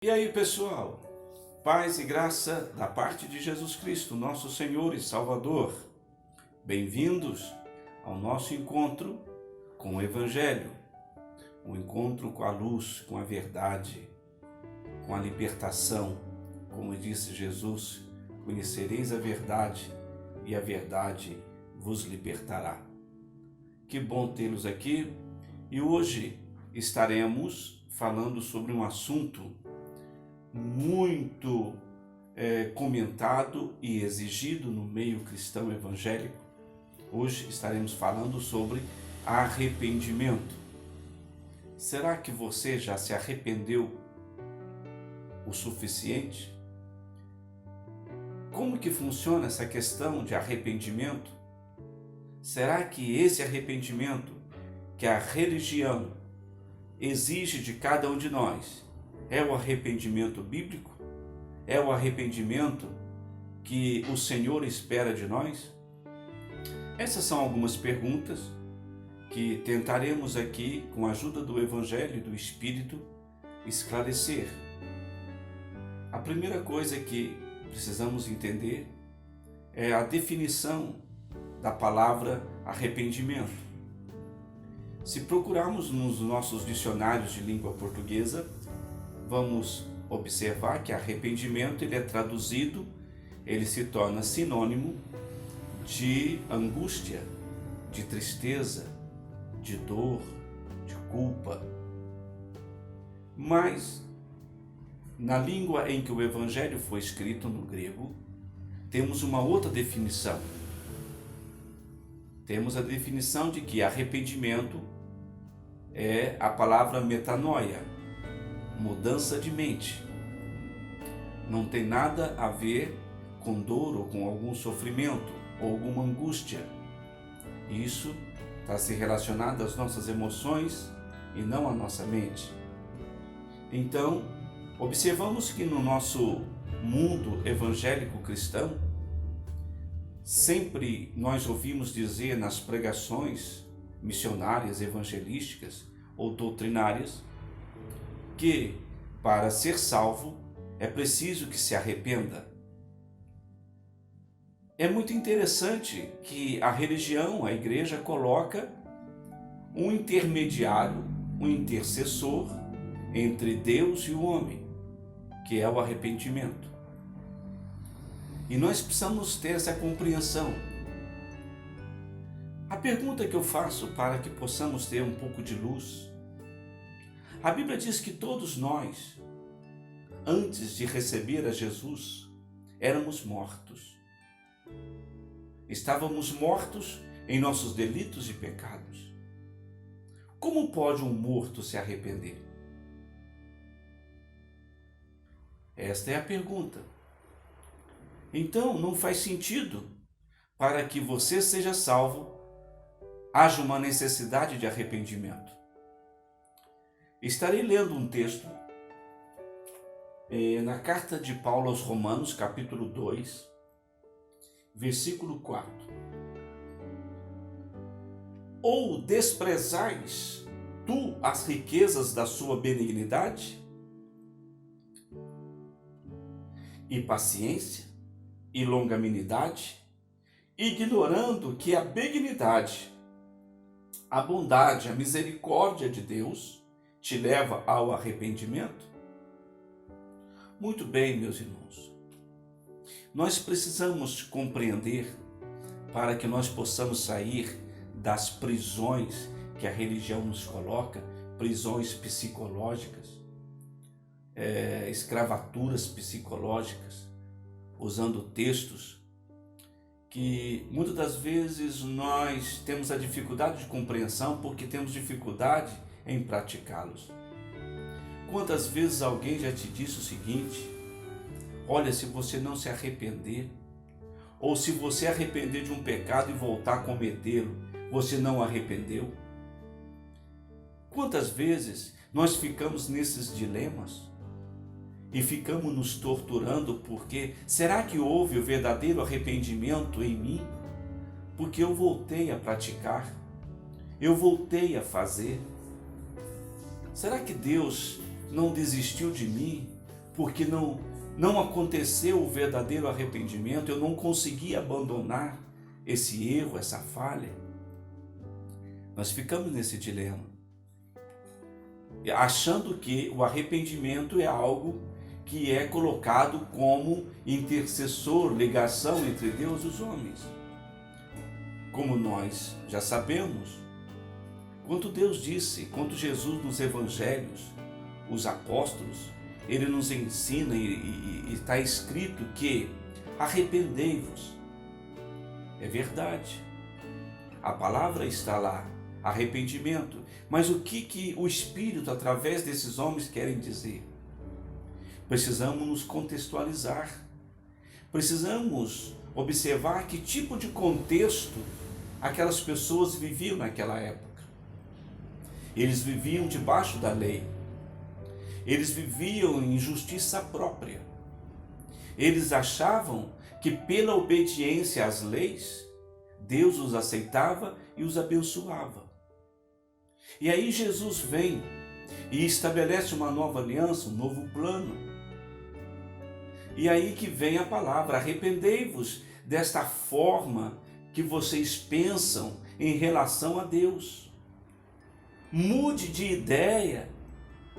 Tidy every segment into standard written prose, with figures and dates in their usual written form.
E aí, pessoal, paz e graça da parte de Jesus Cristo, nosso Senhor e Salvador. Bem-vindos ao nosso encontro com o Evangelho, o encontro com a luz, com a verdade, com a libertação. Como disse Jesus, conhecereis a verdade e a verdade vos libertará. Que bom tê-los aqui e hoje estaremos falando sobre um assunto muito comentado e exigido no meio cristão evangélico. Hoje estaremos falando sobre arrependimento. Será que você já se arrependeu o suficiente? Como que funciona essa questão de arrependimento? Será que esse arrependimento que a religião exige de cada um de nós é o arrependimento bíblico? É o arrependimento que o Senhor espera de nós? Essas são algumas perguntas que tentaremos aqui, com a ajuda do Evangelho e do Espírito, esclarecer. A primeira coisa que precisamos entender é a definição da palavra arrependimento. Se procurarmos nos nossos dicionários de língua portuguesa, vamos observar que arrependimento ele é traduzido, ele se torna sinônimo de angústia, de tristeza, de dor, de culpa. Mas, na língua em que o Evangelho foi escrito, no grego, temos uma outra definição. Temos a definição de que arrependimento é a palavra metanoia, mudança de mente. Não tem nada a ver com dor ou com algum sofrimento ou alguma angústia. Isso está se relacionado às nossas emoções e não à nossa mente. Então, observamos que no nosso mundo evangélico cristão, sempre nós ouvimos dizer nas pregações missionárias, evangelísticas ou doutrinárias, que para ser salvo é preciso que se arrependa. É muito interessante que a religião, a igreja, coloca um intermediário, um intercessor entre Deus e o homem, que é o arrependimento. E nós precisamos ter essa compreensão. A pergunta que eu faço para que possamos ter um pouco de luz: a Bíblia diz que todos nós, antes de receber a Jesus, éramos mortos. Estávamos mortos em nossos delitos e pecados. Como pode um morto se arrepender? Esta é a pergunta. Então, não faz sentido, para que você seja salvo, haja uma necessidade de arrependimento. Estarei lendo um texto na carta de Paulo aos Romanos, capítulo 2, versículo 4. Ou desprezais tu as riquezas da sua benignidade e paciência e longanimidade, ignorando que a benignidade, a bondade, a misericórdia de Deus te leva ao arrependimento? Muito bem, meus irmãos. Nós precisamos compreender, para que nós possamos sair das prisões que a religião nos coloca, prisões psicológicas, escravaturas psicológicas, usando textos que muitas das vezes nós temos a dificuldade de compreensão porque temos dificuldade em praticá-los. Quantas vezes alguém já te disse o seguinte: olha, se você não se arrepender, ou se você arrepender de um pecado e voltar a cometê-lo, você não arrependeu? Quantas vezes nós ficamos nesses dilemas e ficamos nos torturando porque será que houve o verdadeiro arrependimento em mim? Porque eu voltei a praticar, eu voltei a fazer. Será que Deus não desistiu de mim porque não aconteceu o verdadeiro arrependimento, eu não consegui abandonar esse erro, essa falha. Nós ficamos nesse dilema, achando que o arrependimento é algo que é colocado como intercessor, ligação entre Deus e os homens. Como nós já sabemos, quando Deus disse, quando Jesus nos evangelhos, os apóstolos, ele nos ensina e está escrito que arrependei-vos. É verdade, a palavra está lá, arrependimento. Mas o que o Espírito, através desses homens, querem dizer? Precisamos nos contextualizar, precisamos observar que tipo de contexto aquelas pessoas viviam naquela época. Eles viviam debaixo da lei, eles viviam em justiça própria, eles achavam que pela obediência às leis, Deus os aceitava e os abençoava. E aí Jesus vem e estabelece uma nova aliança, um novo plano. E aí que vem a palavra: arrependei-vos desta forma que vocês pensam em relação a Deus. Mude de ideia,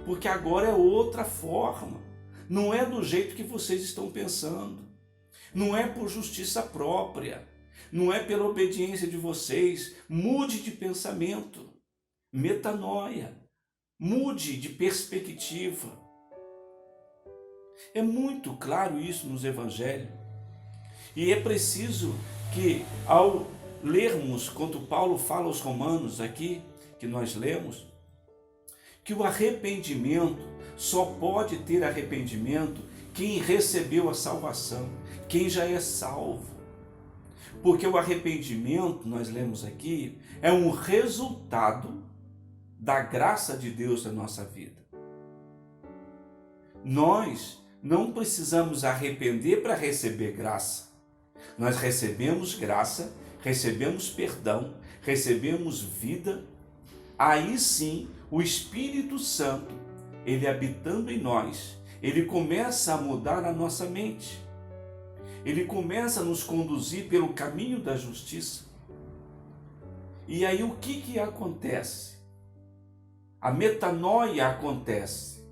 porque agora é outra forma. Não é do jeito que vocês estão pensando. Não é por justiça própria. Não é pela obediência de vocês. Mude de pensamento. Metanoia. Mude de perspectiva. É muito claro isso nos evangelhos. E é preciso que, ao lermos, quando Paulo fala aos Romanos aqui, que nós lemos, que o arrependimento só pode ter arrependimento quem recebeu a salvação, quem já é salvo. Porque o arrependimento, nós lemos aqui, é um resultado da graça de Deus na nossa vida. Nós não precisamos arrepender para receber graça. Nós recebemos graça, recebemos perdão, recebemos vida. Aí sim, o Espírito Santo, ele habitando em nós, ele começa a mudar a nossa mente. Ele começa a nos conduzir pelo caminho da justiça. E aí o que acontece? A metanoia acontece.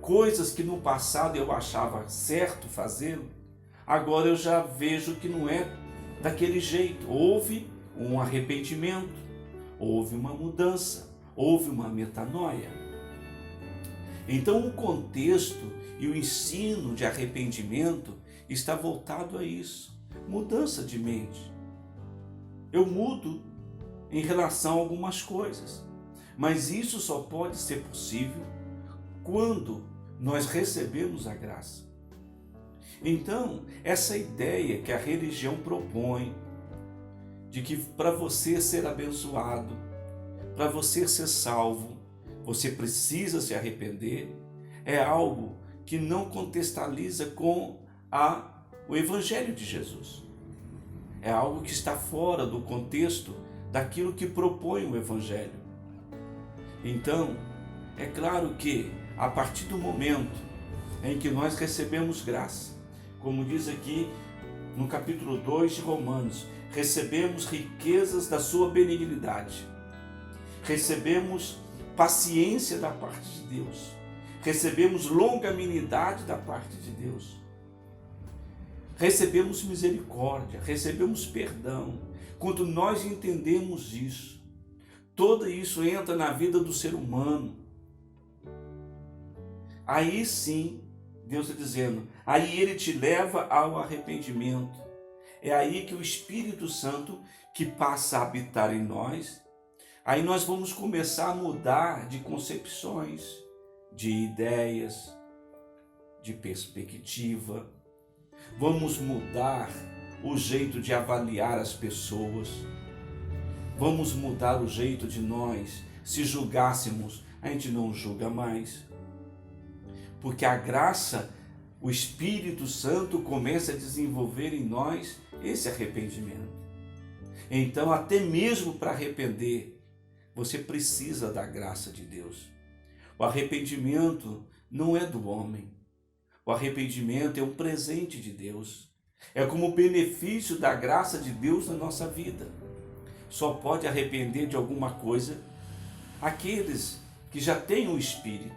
Coisas que no passado eu achava certo fazê-lo, agora eu já vejo que não é daquele jeito. Houve um arrependimento, houve uma mudança, houve uma metanoia. Então o contexto e o ensino de arrependimento está voltado a isso, mudança de mente. Eu mudo em relação a algumas coisas, mas isso só pode ser possível quando nós recebemos a graça. Então, essa ideia que a religião propõe, de que para você ser abençoado, para você ser salvo, você precisa se arrepender, é algo que não contextualiza com o Evangelho de Jesus. É algo que está fora do contexto daquilo que propõe o Evangelho. Então, é claro que a partir do momento em que nós recebemos graça, como diz aqui no capítulo 2 de Romanos, recebemos riquezas da sua benignidade, recebemos paciência da parte de Deus, recebemos longanimidade da parte de Deus, recebemos misericórdia, recebemos perdão. Quando nós entendemos isso, tudo isso entra na vida do ser humano. Aí sim, Deus está dizendo, aí Ele te leva ao arrependimento. É aí que o Espírito Santo, que passa a habitar em nós, aí nós vamos começar a mudar de concepções, de ideias, de perspectiva. Vamos mudar o jeito de avaliar as pessoas. Vamos mudar o jeito de nós, se julgássemos, a gente não julga mais. Porque a graça, o Espírito Santo começa a desenvolver em nós esse arrependimento. Então, até mesmo para arrepender, você precisa da graça de Deus. O arrependimento não é do homem, O arrependimento é um presente de Deus. É como benefício da graça de Deus na nossa vida. Só pode arrepender de alguma coisa aqueles que já têm o Espírito,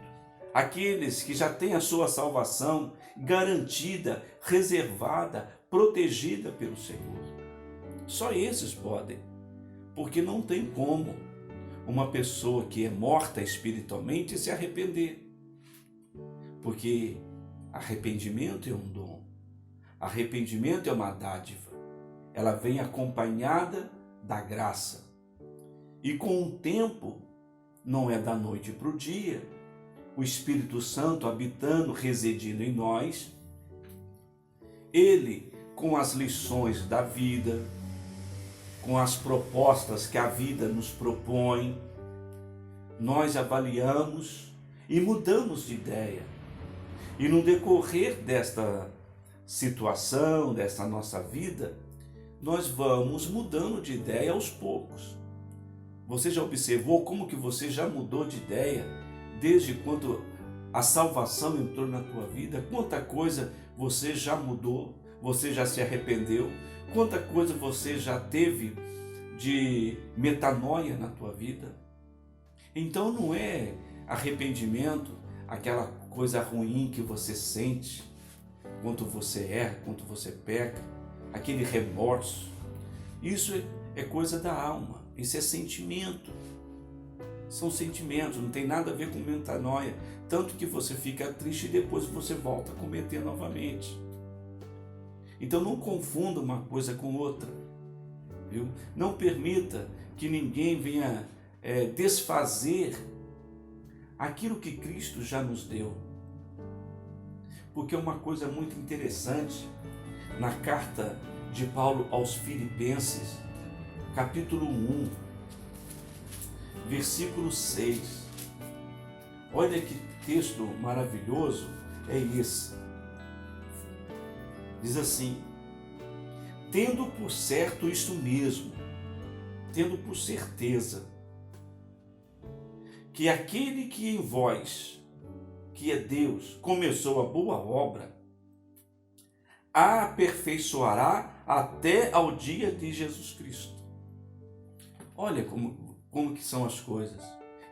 aqueles que já têm a sua salvação garantida, reservada, protegida pelo Senhor. Só esses podem, porque não tem como uma pessoa que é morta espiritualmente se arrepender. Porque arrependimento é um dom, arrependimento é uma dádiva, ela vem acompanhada da graça. E com o tempo, não é da noite para o dia, o Espírito Santo habitando, residindo em nós, ele, com as lições da vida, com as propostas que a vida nos propõe, nós avaliamos e mudamos de ideia. E no decorrer desta situação, desta nossa vida, nós vamos mudando de ideia aos poucos. Você já observou como que você já mudou de ideia desde quando a salvação entrou na tua vida? Quanta coisa você já mudou, você já se arrependeu, quanta coisa você já teve de metanoia na tua vida. Então não é arrependimento aquela coisa ruim que você sente quando você erra, quando você peca, aquele remorso. Isso é coisa da alma, isso é sentimento. São sentimentos, não tem nada a ver com metanoia. Tanto que você fica triste e depois você volta a cometer novamente. Então não confunda uma coisa com outra. Viu? Não permita que ninguém venha desfazer aquilo que Cristo já nos deu. Porque é uma coisa muito interessante na carta de Paulo aos Filipenses, capítulo 1, versículo 6. Olha que texto maravilhoso é esse. Diz assim: tendo por certo isto mesmo, tendo por certeza, que aquele que em vós, que é Deus, começou a boa obra, a aperfeiçoará até ao dia de Jesus Cristo. Olha como que são as coisas.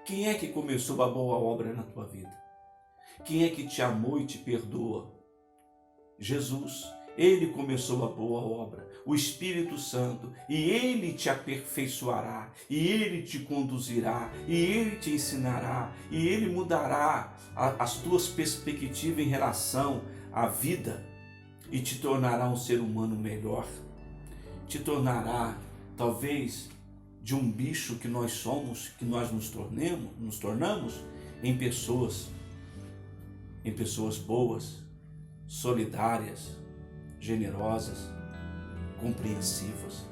Quem é que começou a boa obra na tua vida? Quem é que te amou e te perdoa? Jesus. Ele começou a boa obra, o Espírito Santo, e Ele te aperfeiçoará, e Ele te conduzirá, e Ele te ensinará, e Ele mudará as tuas perspectivas em relação à vida, e te tornará um ser humano melhor, te tornará, talvez, de um bicho que nós somos, que nós nos tornamos em pessoas boas, solidárias, generosas, compreensivas.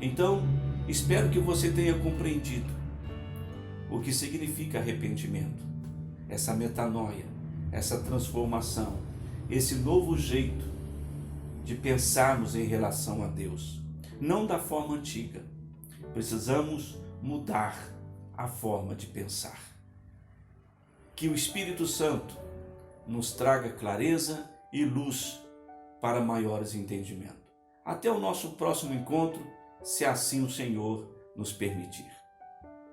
Então, espero que você tenha compreendido o que significa arrependimento, essa metanoia, essa transformação, esse novo jeito de pensarmos em relação a Deus. Não da forma antiga. Precisamos mudar a forma de pensar. Que o Espírito Santo nos traga clareza e luz para maiores entendimentos. Até o nosso próximo encontro, se assim o Senhor nos permitir.